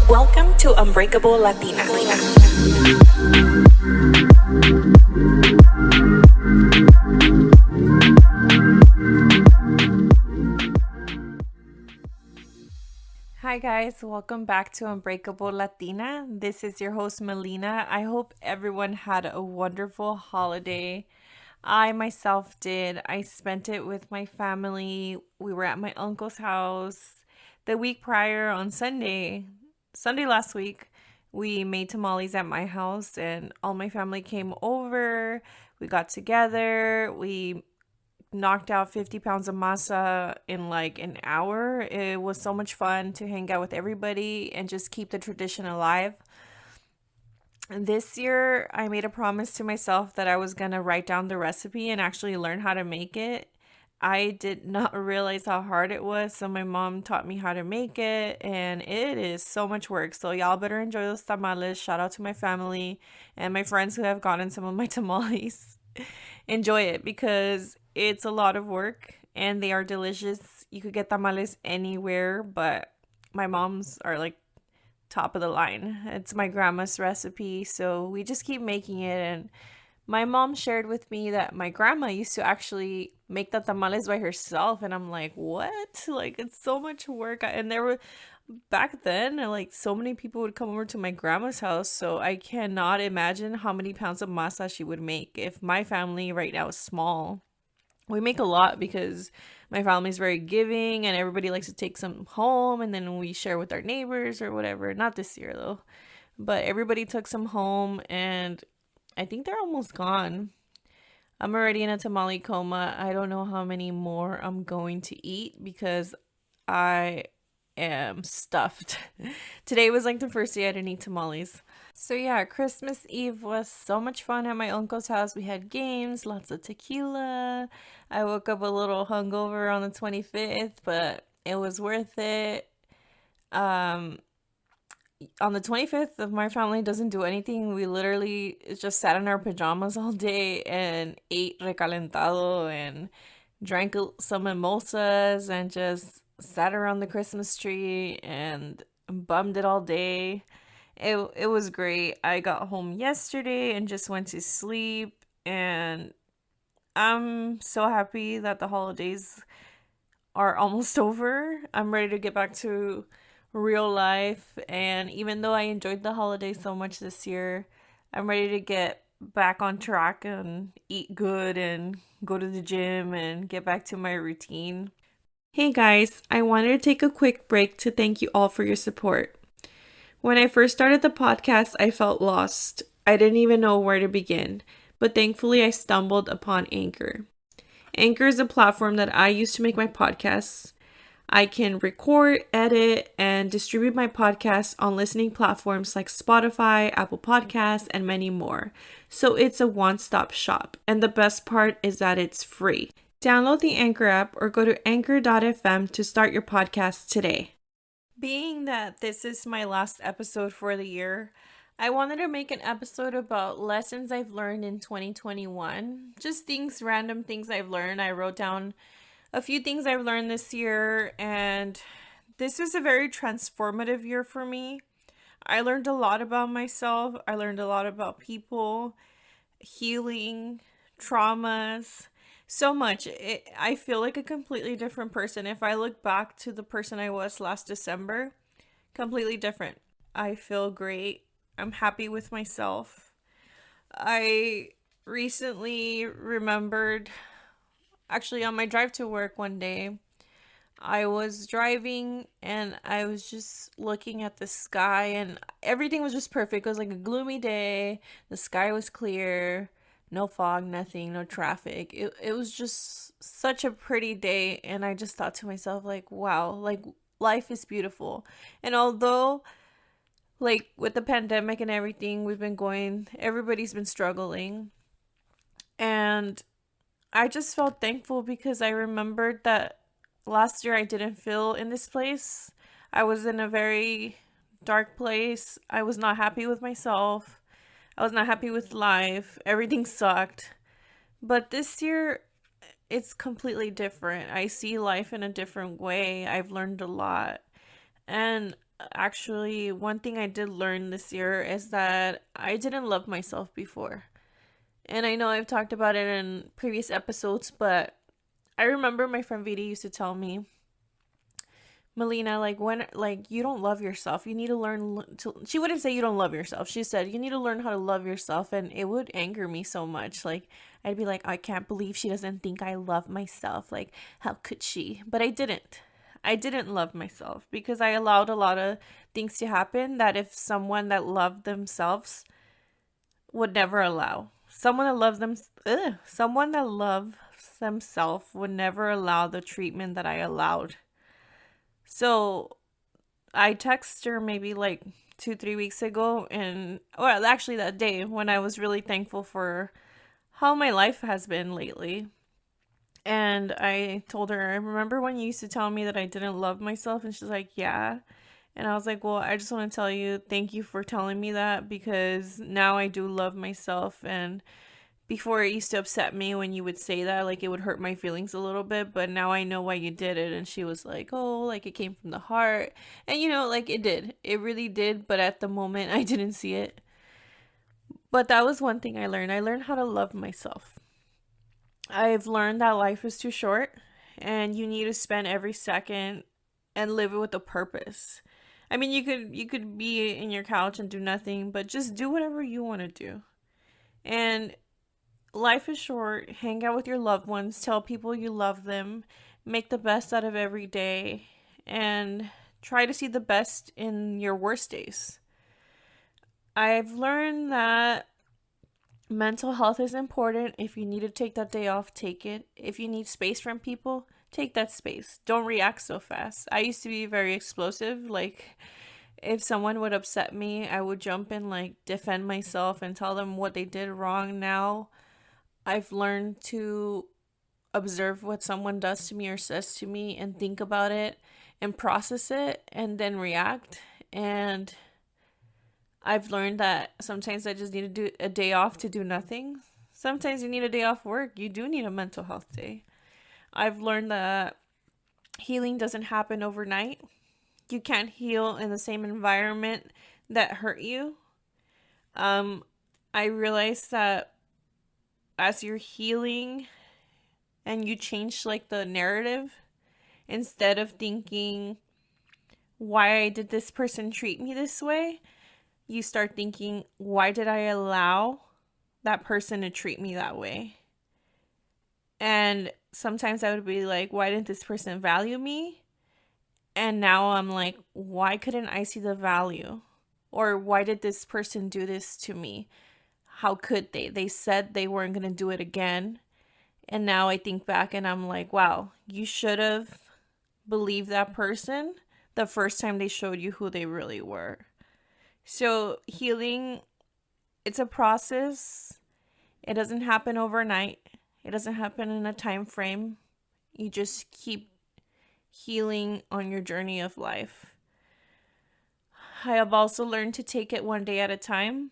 Welcome to Unbreakable Latina. Hi guys, welcome back to Unbreakable Latina. This is your host Melina. I hope everyone had a wonderful holiday. I myself did. I spent it with my family. We were at my uncle's house the week prior on Sunday last week. We made tamales at my house and all my family came over. We got together. We knocked out 50 pounds of masa in like an hour. It was so much fun to hang out with everybody and just keep the tradition alive. This year, I made a promise to myself that I was going to write down the recipe and actually learn how to make it. I did not realize how hard it was, so my mom taught me how to make it, and it is so much work. So y'all better enjoy those tamales. Shout out to my family and my friends who have gotten some of my tamales. Enjoy it because it's a lot of work and they are delicious. You could get tamales anywhere, but my mom's are like top of the line. It's my grandma's recipe, so we just keep making it. And my mom shared with me that my grandma used to actually make the tamales by herself, and I'm like, what? Like, it's so much work. And there were back then, like, so many people would come over to my grandma's house, so I cannot imagine how many pounds of masa she would make. If my family right now is small, we make a lot because my family is very giving and everybody likes to take some home and then we share with our neighbors or whatever. Not this year though, but everybody took some home and I think they're almost gone. I'm already in a tamale coma. I don't know how many more I'm going to eat because I am stuffed. Today was like the first day I didn't eat tamales. So yeah, Christmas Eve was so much fun at my uncle's house. We had games, lots of tequila. I woke up a little hungover on the 25th, but it was worth it. Um, on the 25th, if my family doesn't do anything, we literally just sat in our pajamas all day and ate recalentado and drank some mimosas and just sat around the Christmas tree and bummed it all day. It was great. I got home yesterday and just went to sleep, and I'm so happy that the holidays are almost over. I'm ready to get back to real life, and even though I enjoyed the holidays so much this year, I'm ready to get back on track and eat good and go to the gym and get back to my routine. Hey guys, I wanted to take a quick break to thank you all for your support. When I first started the podcast, I felt lost. I didn't even know where to begin, but thankfully I stumbled upon Anchor. Anchor is a platform that I use to make my podcasts. I can record, edit, and distribute my podcasts on listening platforms like Spotify, Apple Podcasts, and many more. So it's a one-stop shop. And the best part is that it's free. Download the Anchor app or go to anchor.fm to start your podcast today. Being that this is my last episode for the year, I wanted to make an episode about lessons I've learned in 2021. Just random things I've learned. I wrote down a few things I've learned this year, and this was a very transformative year for me. I learned a lot about myself. I learned a lot about people, healing, traumas. So much. I feel like a completely different person. If I look back to the person I was last December, completely different. I feel great. I'm happy with myself. I recently remembered, actually, on my drive to work one day, I was driving and I was just looking at the sky and everything was just perfect. It was like a gloomy day. The sky was clear. No fog, nothing, no traffic. It was just such a pretty day, and I just thought to myself, like, wow, like, life is beautiful. And although, like, with the pandemic and everything, everybody's been struggling, and I just felt thankful because I remembered that last year I didn't feel in this place. I was in a very dark place. I was not happy with myself. I was not happy with life. Everything sucked. But this year, it's completely different. I see life in a different way. I've learned a lot. And actually, one thing I did learn this year is that I didn't love myself before. And I know I've talked about it in previous episodes, but I remember my friend Vidi used to tell me, Melina, like when like you don't love yourself, you need to learn to. She wouldn't say you don't love yourself. She said you need to learn how to love yourself, and it would anger me so much. Like I'd be like, I can't believe she doesn't think I love myself. Like how could she? But I didn't. I didn't love myself because I allowed a lot of things to happen that if someone that loved themselves would never allow. Someone that loves themselves would never allow the treatment that I allowed. So I texted her maybe like 2, 3 weeks ago, and well, actually that day when I was really thankful for how my life has been lately. And I told her, I remember when you used to tell me that I didn't love myself, and she's like, yeah. And I was like, well, I just want to tell you, thank you for telling me that because now I do love myself. And before it used to upset me when you would say that, like it would hurt my feelings a little bit, but now I know why you did it. And she was like, oh, like it came from the heart. And like it did. It really did, but at the moment I didn't see it. But that was one thing I learned. I learned how to love myself. I've learned that life is too short and you need to spend every second and live it with a purpose. I mean, you could be in your couch and do nothing, but just do whatever you want to do. And life is short. Hang out with your loved ones. Tell people you love them. Make the best out of every day. And try to see the best in your worst days. I've learned that mental health is important. If you need to take that day off, take it. If you need space from people, take that space. Don't react so fast. I used to be very explosive. Like, if someone would upset me, I would jump in, like, defend myself and tell them what they did wrong. Now, I've learned to observe what someone does to me or says to me and think about it and process it and then react. And I've learned that sometimes I just need to do a day off to do nothing. Sometimes you need a day off work. You do need a mental health day. I've learned that healing doesn't happen overnight. You can't heal in the same environment that hurt you. Um, I realized that as you're healing and you change like the narrative, instead of thinking, why did this person treat me this way? You start thinking, why did I allow that person to treat me that way? And sometimes I would be like, why didn't this person value me? And now I'm like, why couldn't I see the value? Or why did this person do this to me? How could they? They said they weren't going to do it again. And now I think back and I'm like, wow, you should have believed that person the first time they showed you who they really were. So healing, it's a process. It doesn't happen overnight. It doesn't happen in a time frame. You just keep healing on your journey of life. I have also learned to take it one day at a time.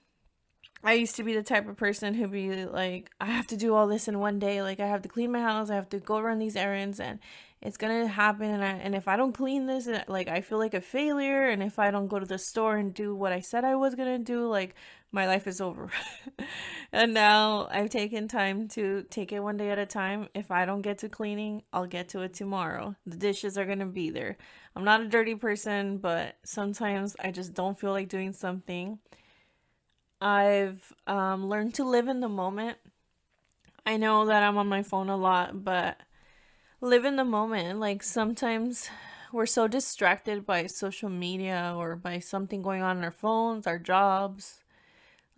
I used to be the type of person who'd be like, I have to do all this in one day. Like, I have to clean my house. I have to go run these errands, and it's gonna happen. And if I don't clean this, like, I feel like a failure. And if I don't go to the store and do what I said I was gonna do, like, my life is over. And now I've taken time to take it one day at a time. If I don't get to cleaning, I'll get to it tomorrow. The dishes are gonna be there. I'm not a dirty person, but sometimes I just don't feel like doing something. I've learned to live in the moment. I know that I'm on my phone a lot, but live in the moment. Like sometimes we're so distracted by social media or by something going on in our phones, our jobs.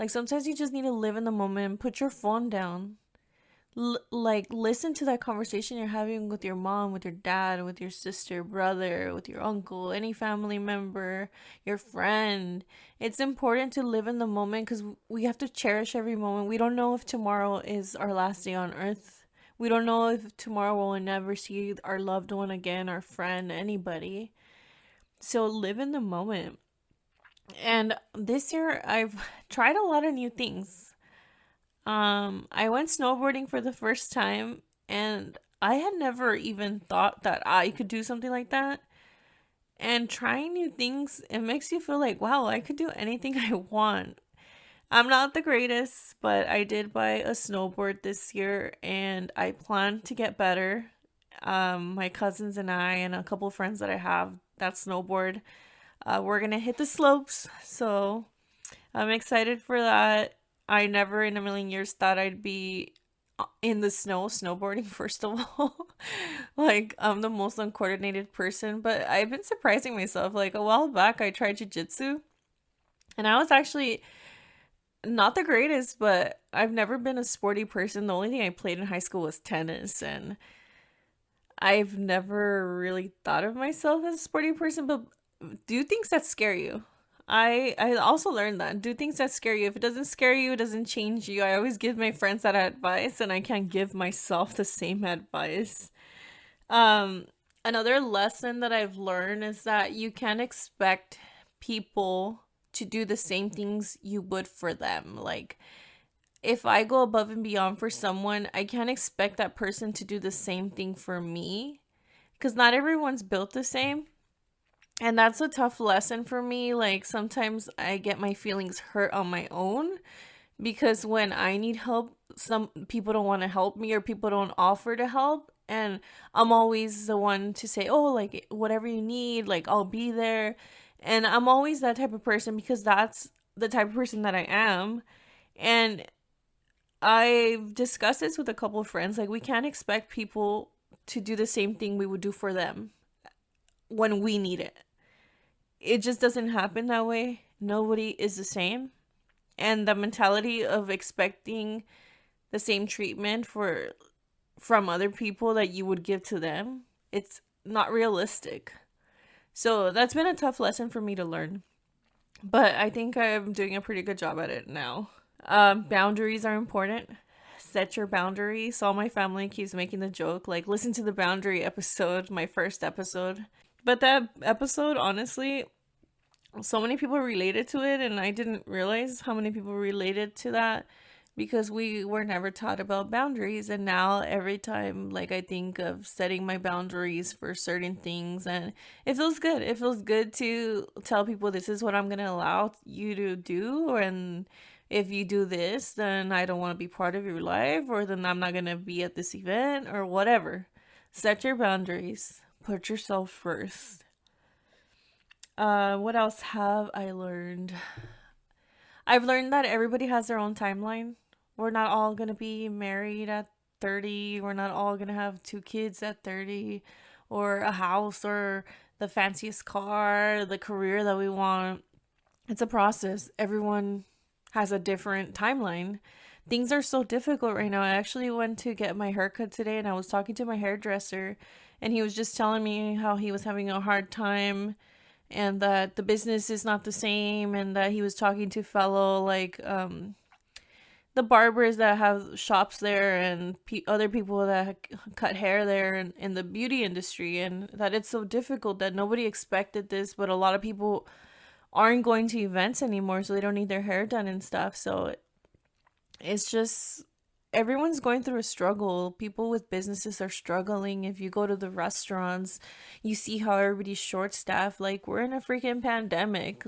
Like sometimes you just need to live in the moment and put your phone down. Like listen to that conversation you're having with your mom, with your dad, with your sister, brother, with your uncle, any family member, your friend. It's important to live in the moment because we have to cherish every moment. We don't know if tomorrow is our last day on earth. We don't know if tomorrow we'll never see our loved one again, our friend, anybody. So live in the moment. And this year I've tried a lot of new things. I went snowboarding for the first time, and I had never even thought that I could do something like that. And trying new things, it makes you feel like, wow, I could do anything I want. I'm not the greatest, but I did buy a snowboard this year and I plan to get better. My cousins and I, and a couple friends that I have that snowboard, we're gonna hit the slopes. So I'm excited for that. I never in a million years thought I'd be in the snow snowboarding, first of all. Like, I'm the most uncoordinated person, but I've been surprising myself. Like, a while back, I tried jujitsu, and I was actually not the greatest, but I've never been a sporty person. The only thing I played in high school was tennis, and I've never really thought of myself as a sporty person, but do things that scare you. I also learned that do things that scare you. If it doesn't scare you, it doesn't change you. I always give my friends that advice, and I can't give myself the same advice. Um, Another lesson that I've learned is that you can't expect people to do the same things you would for them. Like, if I go above and beyond for someone, I can't expect that person to do the same thing for me because not everyone's built the same. And that's a tough lesson for me. Like, sometimes I get my feelings hurt on my own because when I need help, some people don't want to help me or people don't offer to help. And I'm always the one to say, oh, like, whatever you need, like, I'll be there. And I'm always that type of person because that's the type of person that I am. And I've discussed this with a couple of friends. Like, we can't expect people to do the same thing we would do for them when we need it. It just doesn't happen that way. Nobody is the same. And the mentality of expecting the same treatment for from other people that you would give to them, it's not realistic. So that's been a tough lesson for me to learn. But I think I'm doing a pretty good job at it now. Boundaries are important. Set your boundaries. All my family keeps making the joke, like, listen to the boundary episode, my first episode. But that episode, honestly, so many people related to it, and I didn't realize how many people related to that because we were never taught about boundaries. And now every time, like, I think of setting my boundaries for certain things, and it feels good. It feels good to tell people this is what I'm going to allow you to do, and if you do this, then I don't want to be part of your life, or then I'm not going to be at this event, or whatever. Set your boundaries. Put yourself first. What else have I learned? I've learned that everybody has their own timeline. We're not all gonna be married at 30. We're not all gonna have two kids at 30, or a house, or the fanciest car, the career that we want. It's a process. Everyone has a different timeline. Things are so difficult right now. I actually went to get my haircut today and I was talking to my hairdresser, and he was just telling me how he was having a hard time and that the business is not the same, and that he was talking to fellow, like, the barbers that have shops there, and other people that cut hair there, in the beauty industry, and that it's so difficult that nobody expected this, but a lot of people aren't going to events anymore, so they don't need their hair done and stuff. So it's just everyone's going through a struggle. People with businesses are struggling. If you go to the restaurants, you see how everybody's short staffed. Like, we're in a freaking pandemic.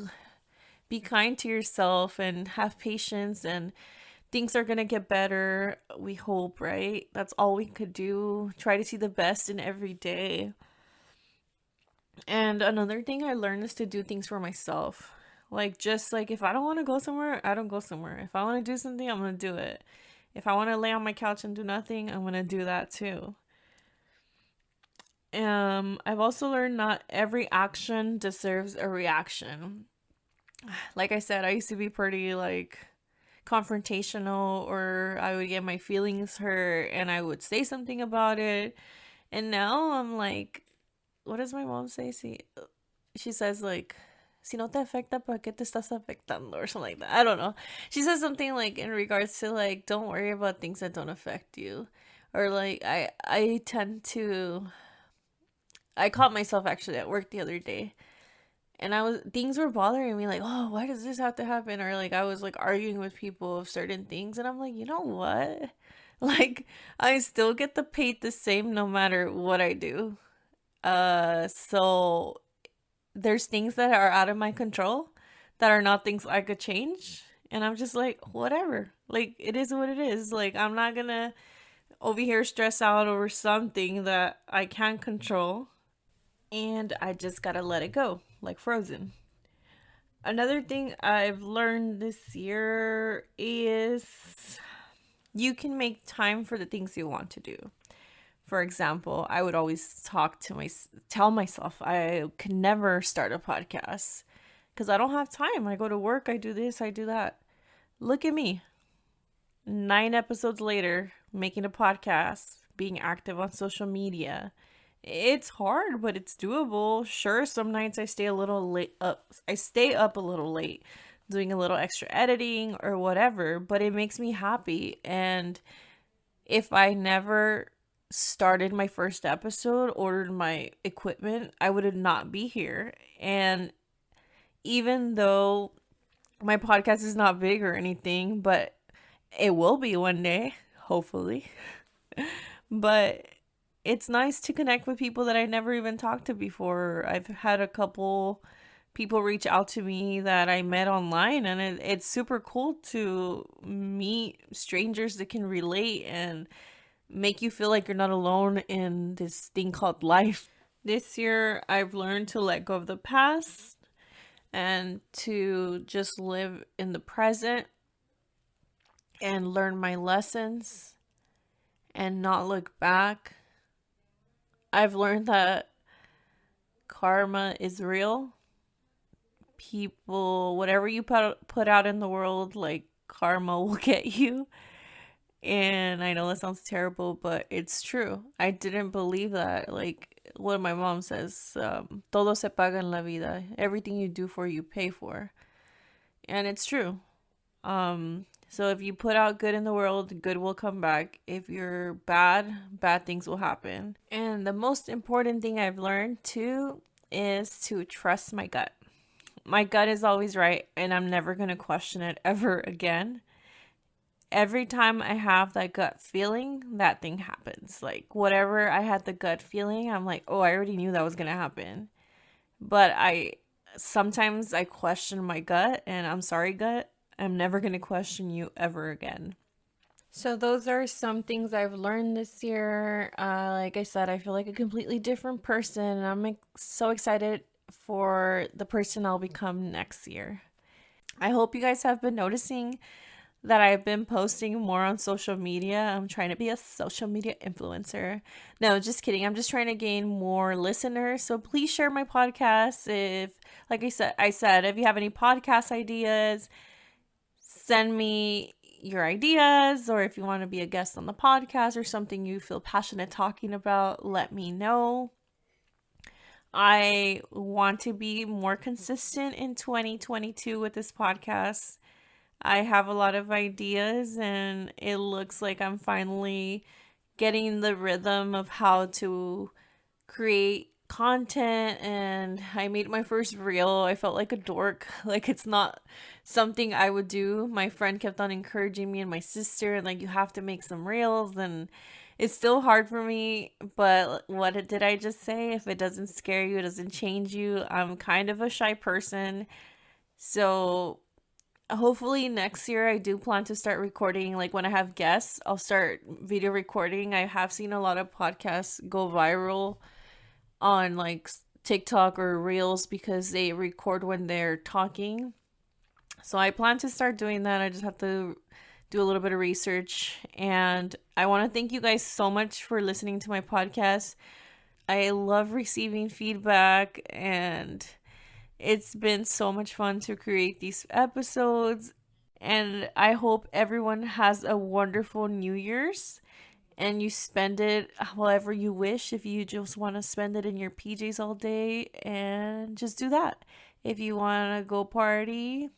Be kind to yourself and have patience, and things are gonna get better. We hope, right? That's all we could do. Try to see the best in every day. And another thing I learned is to do things for myself. Like, just like, if I don't want to go somewhere, I don't go somewhere. If I want to do something, I'm going to do it. If I want to lay on my couch and do nothing, I'm going to do that too. I've also learned not every action deserves a reaction. Like I said, I used to be pretty, like, confrontational, or I would get my feelings hurt and I would say something about it. And now I'm like, what does my mom say? See, she says, like, si no te afecta, ¿para qué te estás afectando? Or something like that. I don't know. She says something like in regards to, like, don't worry about things that don't affect you. Or, like, I tend to, I caught myself actually at work the other day, and things were bothering me, like, oh, why does this have to happen? Or, like, I was, like, arguing with people of certain things, and I'm like, you know what? Like, I still get the paid the same no matter what I do. So there's things that are out of my control that are not things I could change. And I'm just like, whatever. Like, it is what it is. Like, I'm not gonna over here stress out over something that I can't control. And I just gotta let it go, like Frozen. Another thing I've learned this year is you can make time for the things you want to do. For example, I would always tell myself I can never start a podcast because I don't have time. I go to work, I do this, I do that. Look at me. 9 episodes later, making a podcast, being active on social media. It's hard, but it's doable. Sure, some nights I stay a little late up. I stay up a little late doing a little extra editing or whatever, but it makes me happy. And if I never started my first episode, ordered my equipment, I would not be here. And even though my podcast is not big or anything, but it will be one day, hopefully. But it's nice to connect with people that I never even talked to before. I've had a couple people reach out to me that I met online, and it's super cool to meet strangers that can relate and make you feel like you're not alone in this thing called life. This year, I've learned to let go of the past and to just live in the present and learn my lessons and not look back. I've learned that karma is real. People, whatever you put out in the world, like karma will get you. And I know that sounds terrible, but it's true. I didn't believe that. Like what my mom says, todo se paga en la vida. Everything you do for, you pay for. And it's true. So if you put out good in the world, good will come back. If you're bad, bad things will happen. And the most important thing I've learned too is to trust my gut. My gut is always right, and I'm never going to question it ever again. Every time I have that gut feeling, that thing happens. Like whatever I had the gut feeling, I'm like, oh, I already knew that was going to happen. But sometimes I question my gut, and I'm sorry, gut. I'm never going to question you ever again. So those are some things I've learned this year. Like I said, I feel like a completely different person, and I'm so excited for the person I'll become next year. I hope you guys have been noticing that I've been posting more on social media. I'm trying to be a social media influencer. No, just kidding. I'm just trying to gain more listeners. So please share my podcast. If, like I said, if you have any podcast ideas, send me your ideas, or if you want to be a guest on the podcast or something you feel passionate talking about, let me know. I want to be more consistent in 2022 with this podcast. I have a lot of ideas, and it looks like I'm finally getting the rhythm of how to create content. And I made my first reel. I felt like a dork. Like it's not something I would do. My friend kept on encouraging me, and my sister, and like, you have to make some reels, and it's still hard for me. But what did I just say? If it doesn't scare you, it doesn't change you. I'm kind of a shy person. So hopefully next year I do plan to start recording. Like when I have guests, I'll start video recording. I have seen a lot of podcasts go viral on like TikTok or Reels because they record when they're talking. So I plan to start doing that. I just have to do a little bit of research. And I want to thank you guys so much for listening to my podcast. I love receiving feedback, and it's been so much fun to create these episodes. And I hope everyone has a wonderful New Year's, and you spend it however you wish. If you just want to spend it in your PJs all day, and just do that. If you want to go party,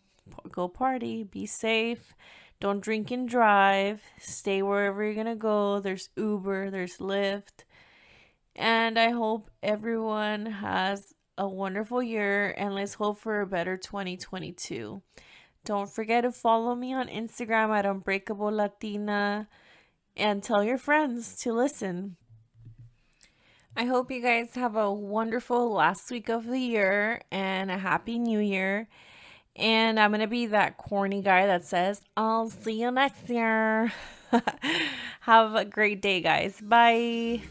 go party. Be safe. Don't drink and drive. Stay wherever you're going to go. There's Uber, there's Lyft. And I hope everyone has a wonderful year, and let's hope for a better 2022. Don't forget to follow me on Instagram at Unbreakable Latina, and tell your friends to listen. I hope you guys have a wonderful last week of the year and a happy new year. And I'm going to be that corny guy that says, I'll see you next year. Have a great day, guys. Bye.